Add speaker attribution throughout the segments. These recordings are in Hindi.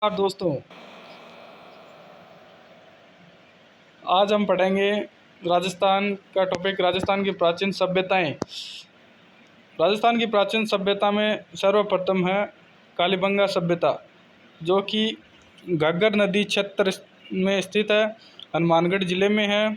Speaker 1: और दोस्तों, आज हम पढ़ेंगे राजस्थान का टॉपिक। राजस्थान की प्राचीन सभ्यताएं। राजस्थान की प्राचीन सभ्यता में सर्वप्रथम है कालीबंगा सभ्यता, जो कि घग्गर नदी क्षेत्र में स्थित है, हनुमानगढ़ जिले में है।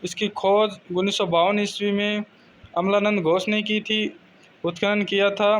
Speaker 1: इसकी खोज 1952 ईस्वी में अमलानंद घोष ने की थी। उत्खनन किया था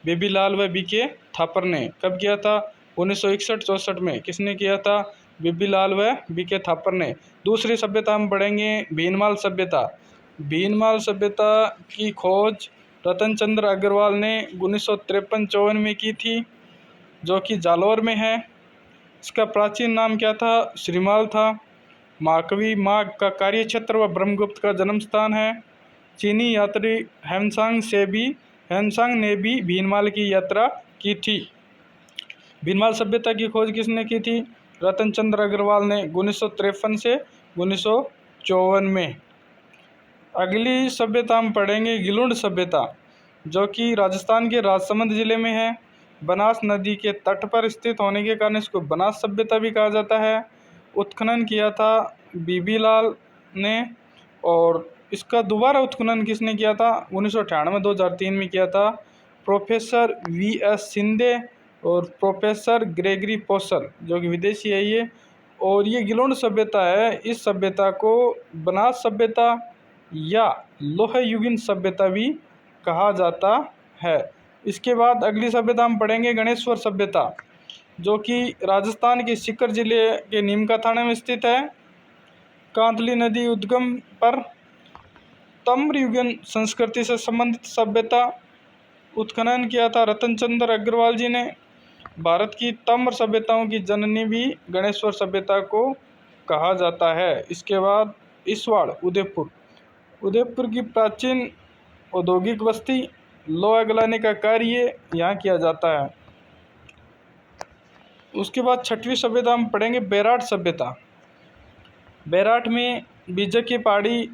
Speaker 1: बेबीलाल व बीके थापर ने। कब किया था? 1961-64 में। किसने किया था? बेबीलाल व बीके थापर ने। दूसरी सभ्यता हम पढ़ेंगे भीनमाल सभ्यता। भीनमाल सभ्यता की खोज रतन चंद्र अग्रवाल ने 1953-54 में की थी, जो कि जालौर में है। इसका प्राचीन नाम क्या था? श्रीमाल था। महाकवि माघ का कार्य क्षेत्र व ब्रह्मगुप्त का जन्म स्थान है। चीनी यात्री हेनसांग ने भी भीनमाल की यात्रा की थी। भीनमाल सभ्यता की खोज किसने की थी? रतन चंद्र अग्रवाल ने 1953 से 1954 में। अगली सभ्यता हम पढ़ेंगे गिलुंड सभ्यता, जो कि राजस्थान के राजसमंद जिले में है। बनास नदी के तट पर स्थित होने के कारण इसको बनास सभ्यता भी कहा जाता है। उत्खनन किया था बीबीलाल ने, और इसका दोबारा उत्खनन किसने किया था? 1998-2003 में किया था प्रोफेसर V.S. शिंदे और प्रोफेसर ग्रेगरी पोसल, जो कि विदेशी है ये। और ये गिलोंड सभ्यता है। इस सभ्यता को बनास सभ्यता या लोह युगीन सभ्यता भी कहा जाता है। इसके बाद अगली सभ्यता हम पढ़ेंगे गणेश्वर सभ्यता, जो कि राजस्थान के सीकर जिले के नीमका थाने में स्थित है। कांतली नदी उद्गम पर ताम्रयुगीन संस्कृति से संबंधित सभ्यता। उत्खनन किया था रतन चंद्र अग्रवाल जी ने। भारत की ताम्र सभ्यताओं की जननी भी गणेश्वर सभ्यता को कहा जाता है। इसके बाद इसवाड़ उदयपुर की प्राचीन औद्योगिक बस्ती। लोहा गलाने का कार्य यहाँ किया जाता है। उसके बाद छठवीं सभ्यता हम पढ़ेंगे बेराट सभ्यता। बेराट में बीजक की पहाड़ी,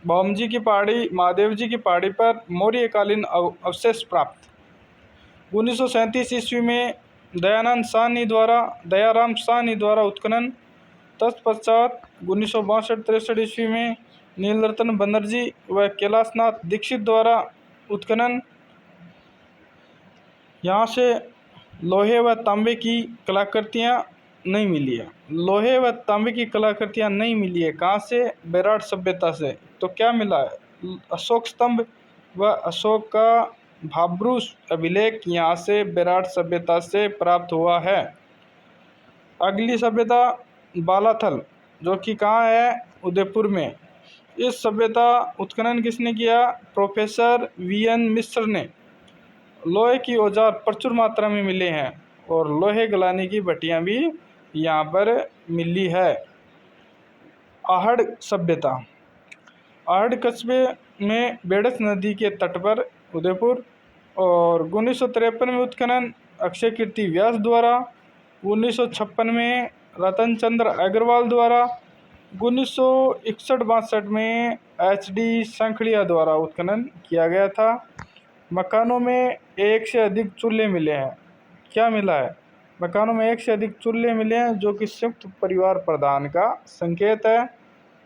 Speaker 1: भौमजी की पहाड़ी, महादेव जी की पहाड़ी पर मौर्यकालीन अवशेष प्राप्त। 1937 ईस्वी में दयाराम साहनी द्वारा उत्खनन। तत्पश्चात 1962-63 ईस्वी में नीलरतन बनर्जी व कैलाशनाथ दीक्षित द्वारा उत्खनन। यहाँ से लोहे व तांबे की कलाकृतियाँ नहीं मिली है। लोहे व तांबे की कलाकृतियाँ नहीं मिली है। कहाँ से? बेराट सभ्यता से। तो क्या मिला है? अशोक स्तंभ व अशोक का भाब्रू अभिलेख यहाँ से बेराट सभ्यता से प्राप्त हुआ है। अगली सभ्यता बालाथल, जो कि कहाँ है? उदयपुर में। इस सभ्यता उत्खनन किसने किया? Professor V.N. मिश्र ने। लोहे की औजार प्रचुर मात्रा में मिले हैं और लोहे गलाने की भट्टियाँ भी यहाँ पर मिली है। आहड़ सभ्यता। आहड़ कस्बे में बेड़स नदी के तट पर उदयपुर। और 1953 में उत्खनन अक्षय कीर्ति व्यास द्वारा। 1956 में रतन चंद्र अग्रवाल द्वारा। 1961-62 में HD संखड़िया द्वारा उत्खनन किया गया था। मकानों में एक से अधिक चूल्हे मिले हैं। क्या मिला है? मकानों में एक से अधिक चूल्हे मिले हैं, जो कि संयुक्त परिवार प्रधान का संकेत है।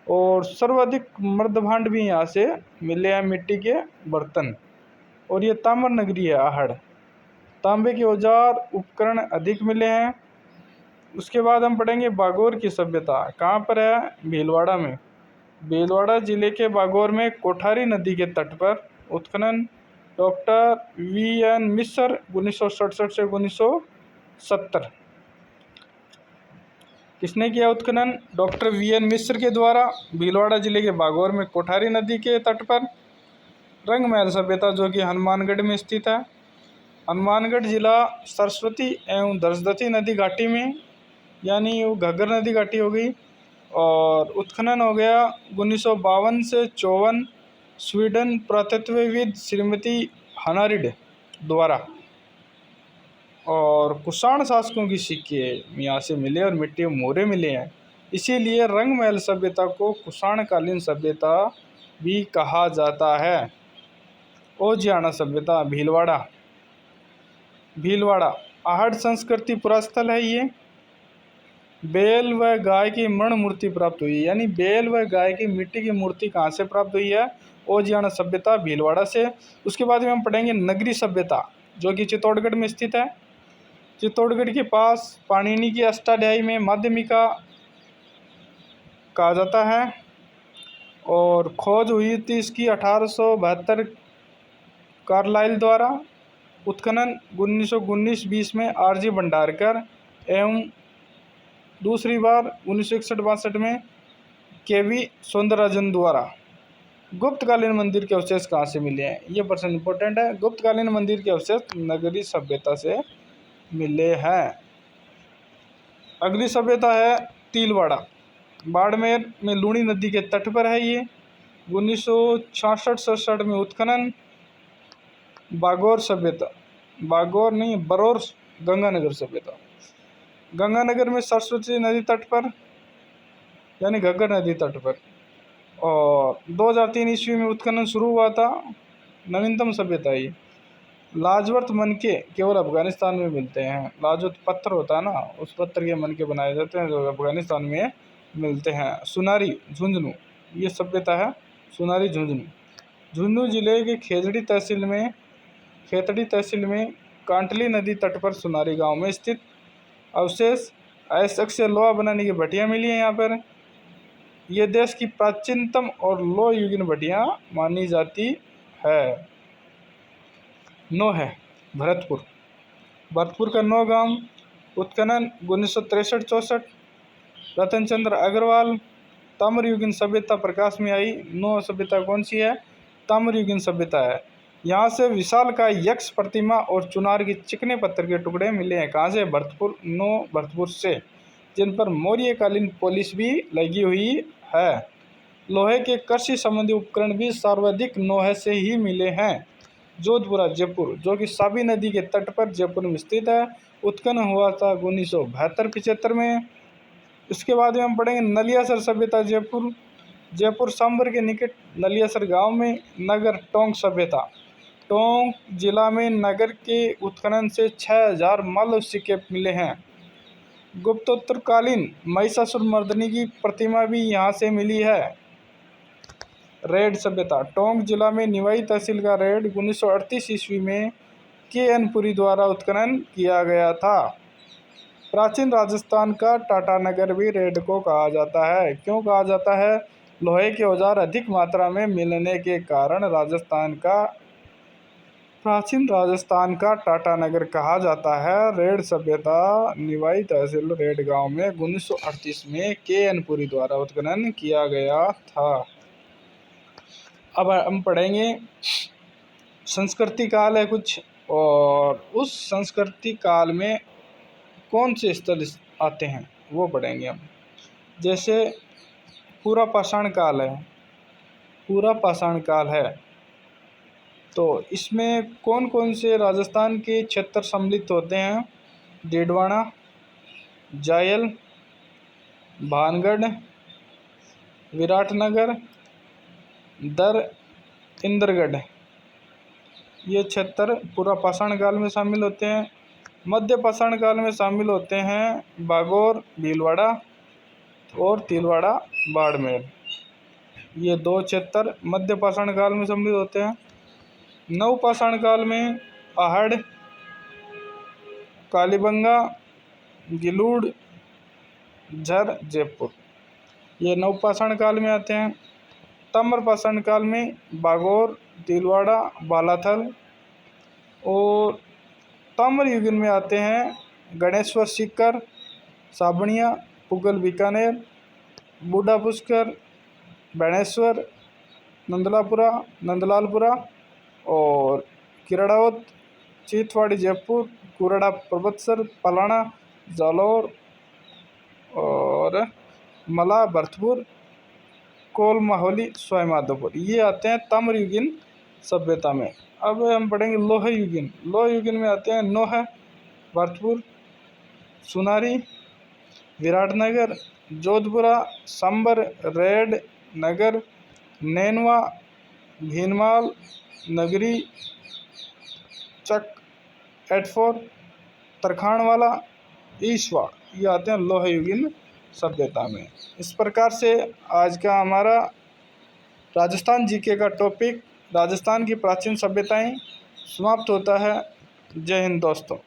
Speaker 1: और सर्वाधिक मर्दभांड भी यहाँ से मिले हैं, मिट्टी के बर्तन। और ये ताम्र नगरी है आहड़। तांबे के औजार उपकरण अधिक मिले हैं। उसके बाद हम पढ़ेंगे बागौर की सभ्यता। कहाँ पर है? भीलवाड़ा में। भीलवाड़ा जिले के बागौर में कोठारी नदी के तट पर उत्खनन। Doctor V.N. मिश्र 1967 से 1970। किसने किया उत्खनन? Doctor V.N. मिश्र के द्वारा भीलवाड़ा जिले के बागौर में कोठारी नदी के तट पर। रंगमहल सभ्यता, जो कि हनुमानगढ़ में स्थित है। हनुमानगढ़ जिला सरस्वती एवं दसदती नदी घाटी में, यानी वो घग्गर नदी घाटी हो गई। और उत्खनन हो गया 1952 से 54 स्वीडन पुरातत्वविद श्रीमती हनारिड द्वारा। और कुषाण शासकों की सिक्के यहाँ से मिले और मिट्टी में मोहरे मिले हैं। इसीलिए रंगमहल सभ्यता को कुषाणकालीन सभ्यता भी कहा जाता है। ओजियाना सभ्यता। भीलवाड़ा आहट संस्कृति पुरास्थल है ये। बैल व गाय की मृण मूर्ति प्राप्त हुई, यानी बैल व गाय की मिट्टी की मूर्ति कहाँ से प्राप्त हुई है? ओजियाना सभ्यता भीलवाड़ा से। उसके बाद में हम पढ़ेंगे नगरी सभ्यता, जो कि चित्तौड़गढ़ में स्थित है। चित्तौड़गढ़ के पास पाणिनि की अष्टाध्यायी में माध्यमिका कहा जाता है, और खोज हुई थी इसकी 1872 कार्लाइल द्वारा। उत्खनन 1919-20 में आरजी भंडारकर एवं दूसरी बार 1961-62 में केवी सौंदरराजन द्वारा। गुप्तकालीन मंदिर के अवशेष कहाँ से मिले हैं? ये प्रश्न इंपॉर्टेंट है। गुप्तकालीन मंदिर के अवशेष नगरी सभ्यता से मिले हैं। अगली सभ्यता है तिलवाड़ा, बाड़मेर में लूणी नदी के तट पर है ये। 1966-67 में उत्खनन। बागौर सभ्यता, बागौर नहीं बरौर, गंगानगर सभ्यता, गंगानगर में सरस्वती नदी तट पर, यानी घग्गर नदी तट पर। और 2003 ईस्वी में उत्खनन शुरू हुआ था। नवीनतम सभ्यता ये। लाजवर्त मनके केवल अफगानिस्तान में मिलते हैं। लाजवर्त पत्थर होता है ना, उस पत्थर के मनके बनाए जाते हैं जो अफगानिस्तान में मिलते हैं। सुनारी झुंझुनू, ये सभ्यता है सुनारी झुंझुनू। झुंझुनू जिले के खेतड़ी तहसील में कांटली नदी तट पर सुनारी गांव में स्थित अवशेष अयस्क से लोहा बनाने की भट्टियाँ मिली हैं यहाँ पर। ये देश की प्राचीनतम और लोह युगीन भट्टियाँ मानी जाती है। 9 है भरतपुर, भरतपुर का 9 गांव। उत्खनन 1963-64। रतन चंद्र अग्रवाल। ताम्रयुगीन सभ्यता प्रकाश में आई। 9 सभ्यता कौन सी है? ताम्रयुगीन सभ्यता है। यहाँ से विशालकाय यक्ष प्रतिमा और चुनार की चिकने पत्थर के टुकड़े मिले हैं। कहाँ से? भरतपुर, 9 भरतपुर से, जिन पर मौर्यकालीन पॉलिश भी लगी हुई है। लोहे के कृषि संबंधी उपकरण भी सर्वाधिक लोहे से ही मिले हैं। जोधपुरा जयपुर, जो कि साबी नदी के तट पर जयपुर में स्थित है। उत्खनन हुआ था 1972-75 में। इसके बाद में हम पढ़ेंगे नलियासर सभ्यता जयपुर। जयपुर सांबर के निकट नलियासर गांव में नगर टोंक सभ्यता। टोंक जिला में नगर के उत्खनन से 6000 मालव सिक्के मिले हैं। गुप्तोत्तरकालीन महिषासुरमर्दिनी की प्रतिमा भी यहाँ से मिली है। रेड सभ्यता, टोंक जिला में निवाई तहसील का रेड 1938 ईस्वी में के.एन. पुरी द्वारा उत्खनन किया गया था। प्राचीन राजस्थान का टाटानगर भी रेड को कहा जाता है। क्यों कहा जाता है? लोहे के औजार अधिक मात्रा में मिलने के कारण प्राचीन राजस्थान का टाटानगर कहा जाता है। रेड सभ्यता निवाई तहसील रेड गांव में 1938 में के.एन. पुरी द्वारा उत्खनन किया गया था। अब हम पढ़ेंगे संस्कृति काल है कुछ, और उस संस्कृति काल में कौन से स्थल आते हैं वो पढ़ेंगे हम। जैसे पूरा पाषाण काल है, पूरा पाषाण काल है, तो इसमें कौन कौन से राजस्थान के क्षेत्र सम्मिलित होते हैं? डीडवाना, जायल, भानगढ़, विराटनगर, दर, इंद्रगढ़, ये क्षेत्र पूरा पाषाण काल में शामिल होते हैं। मध्य पाषाण काल में शामिल होते हैं बागौर भीलवाड़ा और तिलवाड़ा बाड़मेर, ये 2 क्षेत्र मध्य पाषाण काल में सम्मिलित होते हैं। नव पाषाण काल में आहड़, कालीबंगा, गिलूड़, झर, जयपुर, ये नव पाषाण काल में आते हैं। ताम्र पाषाण काल में बागौर, तिलवाड़ा, बालाथल, और ताम्र युगीन में आते हैं गणेश्वर सीकर, साबणिया, पुगल बीकानेर, बूढ़ा पुष्कर, बैणेश्वर, नंदलालपुरा और किराड़ावत, चीतवाड़ी जयपुर, कुराड़ा परबतसर, पलाना, जालौर और मला भरतपुर, कोल माहौली, स्वाई माधोपुर, ये आते हैं ताम्रयुगीन सभ्यता में। अब हम पढ़ेंगे लोह युगीन। लोह युगीन में आते हैं नोह, भरतपुर, सुनारी, विराटनगर, जोधपुरा, सांबर, रेड, नगर, नैनवा, भीनमाल, नगरी, चक, एटफोर, तरखान वाला, ईश्वा, ये आते हैं लोहयुगीन सभ्यता में। इस प्रकार से आज का हमारा राजस्थान जीके का टॉपिक राजस्थान की प्राचीन सभ्यताएं समाप्त होता है। जय हिंद दोस्तों।